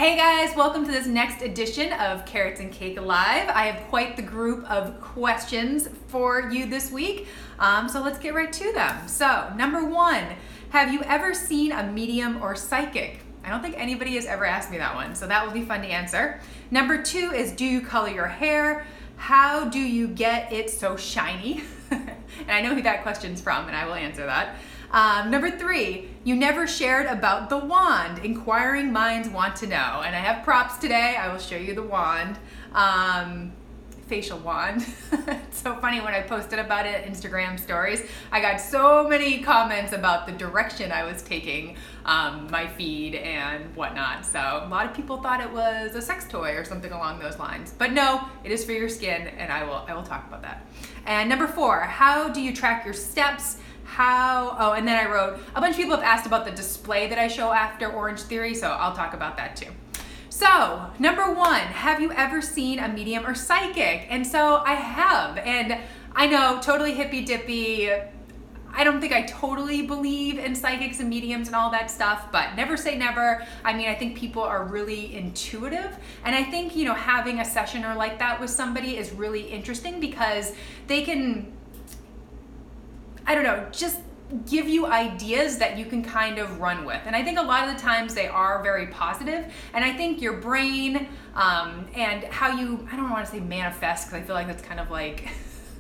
Hey guys, welcome to this next edition of Carrots and Cake Live. I have quite the group of questions for you this week, so let's get right to them. So, number one, have you ever seen a medium or psychic? I don't think anybody has ever asked me that one, so that will be fun to answer. Number two is, do you color your hair? How do you get it so shiny? And I know who that question's from, and I will answer that. Number three, you never shared about the wand. Inquiring minds want to know. And I have props today. I will show you the wand. Facial wand. It's so funny when I posted about it in Instagram stories. I got so many comments about the direction I was taking my feed and whatnot. So a lot of people thought it was a sex toy or something along those lines. But no, it is for your skin, and I will talk about that. And number four, how do you track your steps? And then I wrote, a bunch of people have asked about the display that I show after Orange Theory, so I'll talk about that too. So, number one, have you ever seen a medium or psychic? And so I have, and I know, totally hippy dippy. I don't think I totally believe in psychics and mediums and all that stuff, but never say never. I mean, I think people are really intuitive, and I think, having a session or like that with somebody is really interesting because they can, just give you ideas that you can kind of run with. And I think a lot of the times they are very positive. And I think your brain and how you, I don't want to say manifest because I feel like that's kind of like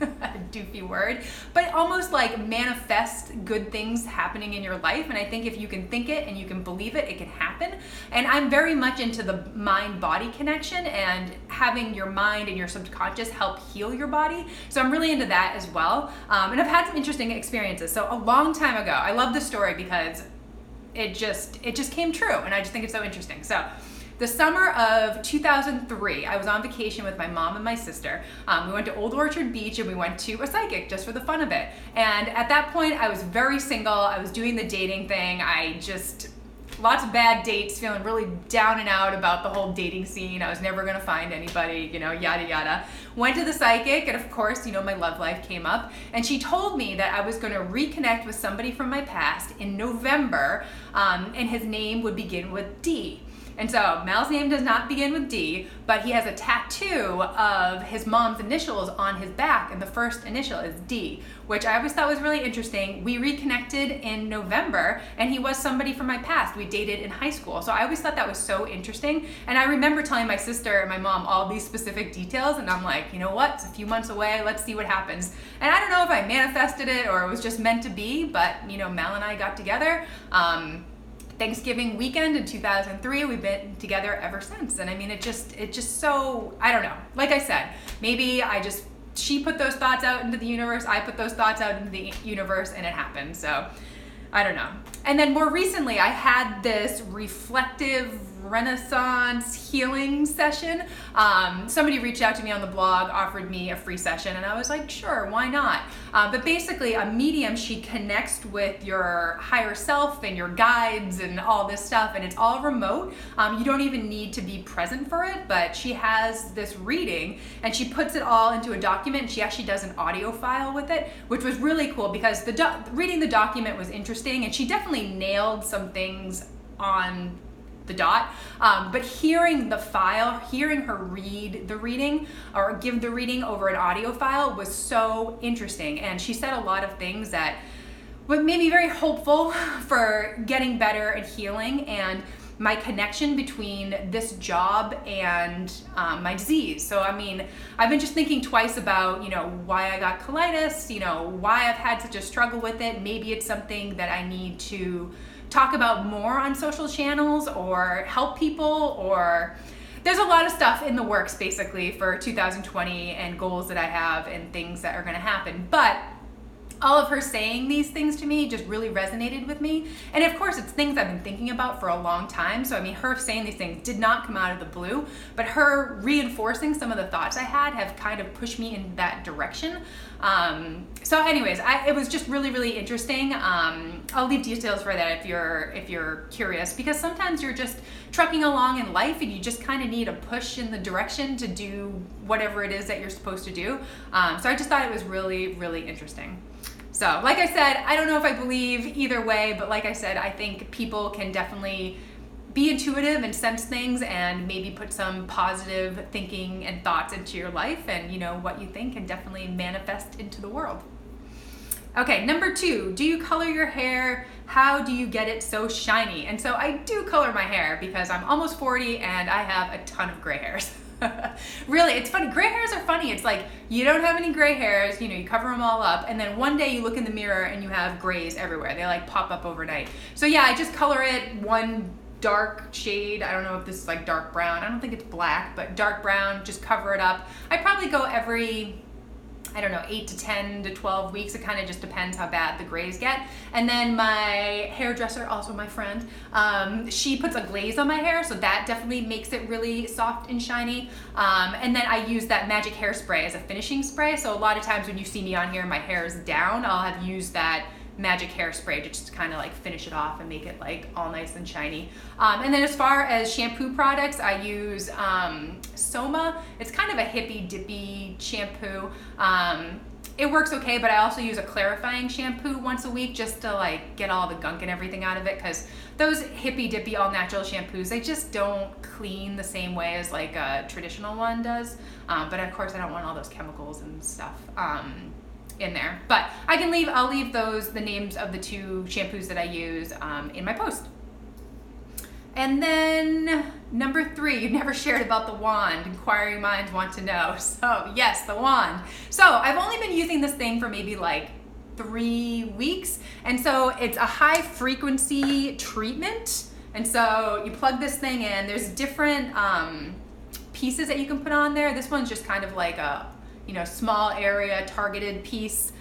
a doofy word, but almost like manifest good things happening in your life. And I think if you can think it and you can believe it, it can happen. And I'm very much into the mind-body connection and having your mind and your subconscious help heal your body. So I'm really into that as well. And I've had some interesting experiences. So a long time ago, I love this story because it just came true. And I just think it's so interesting. So the summer of 2003, I was on vacation with my mom and my sister. We went to Old Orchard Beach and we went to a psychic just for the fun of it. And at that point, I was very single. I was doing the dating thing. Lots of bad dates, feeling really down and out about the whole dating scene. I was never gonna find anybody, yada yada. Went to the psychic, and of course, my love life came up. And she told me that I was gonna reconnect with somebody from my past in November, and his name would begin with D. And so Mal's name does not begin with D, but he has a tattoo of his mom's initials on his back, and the first initial is D, which I always thought was really interesting. We reconnected in November, and he was somebody from my past. We dated in high school. So I always thought that was so interesting. And I remember telling my sister and my mom all these specific details, and I'm like, you know what? It's a few months away. Let's see what happens. And I don't know if I manifested it or it was just meant to be, but Mal and I got together. Thanksgiving weekend in 2003, we've been together ever since. And I mean, it just so, I don't know. Like I said, maybe she put those thoughts out into the universe, I put those thoughts out into the universe, and it happened. So I don't know. And then more recently, I had this reflective Renaissance healing session. Somebody reached out to me on the blog, offered me a free session, and I was like, sure, why not? But basically, a medium, she connects with your higher self and your guides and all this stuff, and it's all remote. You don't even need to be present for it, but she has this reading, and she puts it all into a document, and she actually does an audio file with it, which was really cool because reading the document was interesting, and she definitely nailed some things on the dot, but hearing the file, hearing her read the reading or give the reading over an audio file was so interesting. And she said a lot of things that made me very hopeful for getting better and healing and my connection between this job and my disease. So I mean, I've been just thinking twice about why I got colitis, why I've had such a struggle with it. Maybe it's something that I need to talk about more on social channels or help people, or there's a lot of stuff in the works basically for 2020 and goals that I have and things that are going to happen. But all of her saying these things to me just really resonated with me. And of course, it's things I've been thinking about for a long time. So I mean, her saying these things did not come out of the blue, but her reinforcing some of the thoughts I had have kind of pushed me in that direction. So anyways, it was just really, really interesting. I'll leave details for that if you're curious, because sometimes you're just trucking along in life and you just kind of need a push in the direction to do whatever it is that you're supposed to do. So I just thought it was really, really interesting. So like I said, I don't know if I believe either way, but like I said, I think people can definitely be intuitive and sense things, and maybe put some positive thinking and thoughts into your life, and what you think can definitely manifest into the world. Okay, number 2, do you color your hair? How do you get it so shiny? And so I do color my hair because I'm almost 40 and I have a ton of gray hairs. Really, it's funny. Gray hairs are funny. It's like you don't have any gray hairs, you cover them all up, and then one day you look in the mirror and you have grays everywhere. They like pop up overnight. So yeah, I just color it one dark shade. I don't know if this is like dark brown. I don't think it's black, but dark brown, just cover it up. I probably go every 8 to 10 to 12 weeks. It kind of just depends how bad the grays get. And then my hairdresser, also my friend, she puts a glaze on my hair, so that definitely makes it really soft and shiny. And then I use that magic hairspray as a finishing spray. So a lot of times when you see me on here, my hair is down, I'll have used that magic hairspray to just kind of like finish it off and make it like all nice and shiny. And then as far as shampoo products, I use Soma. It's kind of a hippy dippy shampoo. It works okay, but I also use a clarifying shampoo once a week just to like get all the gunk and everything out of it, because those hippy dippy all natural shampoos, they just don't clean the same way as like a traditional one does. But of course I don't want all those chemicals and stuff in there, but I'll leave the names of the 2 shampoos that I use in my post. And then number 3, you never shared about the wand. Inquiring minds want to know. So yes, the wand. So I've only been using this thing for maybe like 3 weeks, and so it's a high frequency treatment. And so you plug this thing in. There's different pieces that you can put on there. This one's just kind of like a small area targeted piece.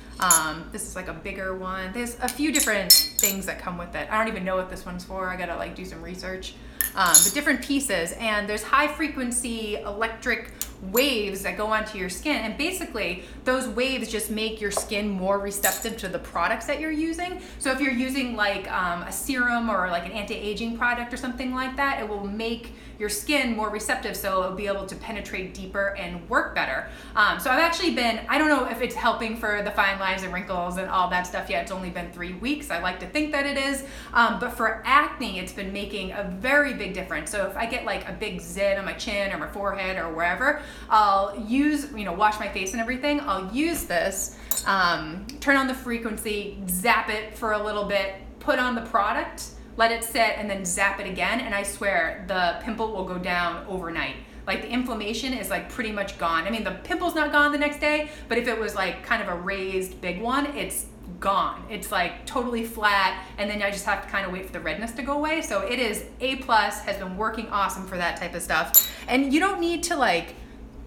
This is like a bigger one. There's a few different things that come with it. I don't even know what this one's for. I gotta like do some research. But different pieces, and there's high frequency electric waves that go onto your skin, and basically those waves just make your skin more receptive to the products that you're using. So if you're using like a serum or like an anti-aging product or something like that, it will make your skin more receptive, so it'll be able to penetrate deeper and work better. So I've actually I don't know if it's helping for the fine lines and wrinkles and all that stuff yet. It's only been 3 weeks. I like to think that it is. But for acne, it's been making a very big difference. So if I get like a big zit on my chin or my forehead or wherever, I'll use, wash my face and everything. I'll use this, turn on the frequency, zap it for a little bit, put on the product, let it sit, and then zap it again, and I swear the pimple will go down overnight. Like the inflammation is like pretty much gone. I mean, the pimple's not gone the next day, but if it was like kind of a raised big one, it's gone. It's like totally flat, and then I just have to kind of wait for the redness to go away. So it is A+, has been working awesome for that type of stuff. And you don't need to like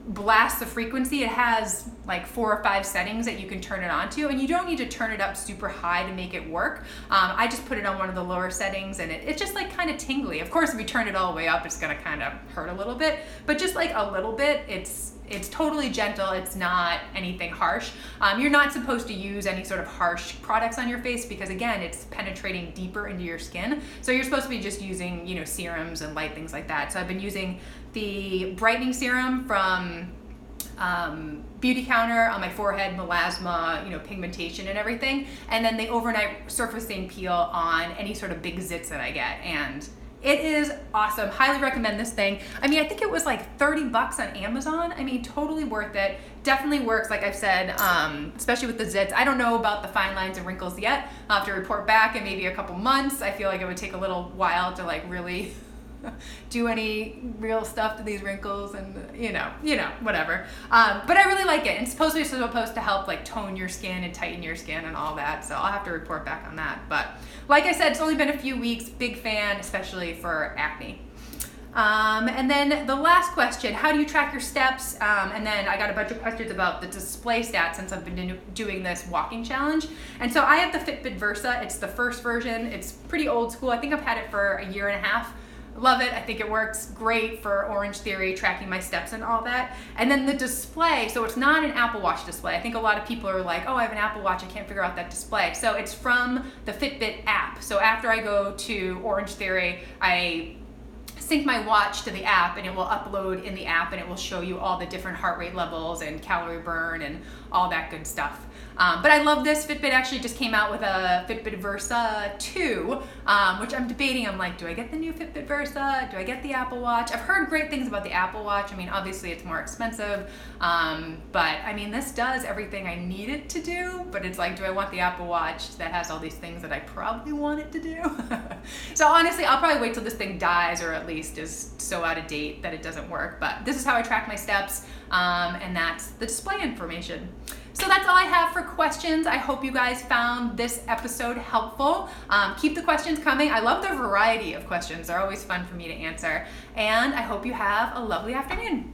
blast the frequency. It has like 4 or 5 settings that you can turn it on to, and you don't need to turn it up super high to make it work. I just put it on one of the lower settings, and it's just like kind of tingly. Of course, if you turn it all the way up, it's gonna kind of hurt a little bit, but just like a little bit, it's totally gentle. It's not anything harsh. You're not supposed to use any sort of harsh products on your face because, again, it's penetrating deeper into your skin. So you're supposed to be just using, serums and light things like that. So I've been using the brightening serum from Beauty Counter on my forehead, melasma, pigmentation and everything, and then the overnight surfacing peel on any sort of big zits that I get, and it is awesome. Highly recommend this thing. I mean, I think it was like $30 on Amazon. I mean, totally worth it. Definitely works, like I've said, especially with the zits. I don't know about the fine lines and wrinkles yet. I'll have to report back in maybe a couple months. I feel like it would take a little while to like really do any real stuff to these wrinkles and whatever. But I really like it. It's supposed to help like tone your skin and tighten your skin and all that. So I'll have to report back on that. But like I said, it's only been a few weeks. Big fan, especially for acne. And then the last question, how do you track your steps? And then I got a bunch of questions about the display stats since I've been doing this walking challenge. And so I have the Fitbit Versa. It's the first version. It's pretty old school. I think I've had it for a year and a half. Love it. I think it works great for Orange Theory, tracking my steps and all that. And then the display, so it's not an Apple Watch display. I think a lot of people are like, oh, I have an Apple Watch, I can't figure out that display. So it's from the Fitbit app. So after I go to Orange Theory, I sync my watch to the app, and it will upload in the app, and it will show you all the different heart rate levels and calorie burn and all that good stuff. But I love this. Fitbit actually just came out with a Fitbit Versa 2, which I'm debating. I'm like, do I get the new Fitbit Versa? Do I get the Apple Watch? I've heard great things about the Apple Watch. I mean, obviously it's more expensive, but I mean, this does everything I need it to do, but it's like, do I want the Apple Watch that has all these things that I probably want it to do? So honestly, I'll probably wait till this thing dies, or at least is so out of date that it doesn't work. But this is how I track my steps, and that's the display information. So that's all I have for questions. I hope you guys found this episode helpful. Keep the questions coming. I love the variety of questions. They're always fun for me to answer. And I hope you have a lovely afternoon.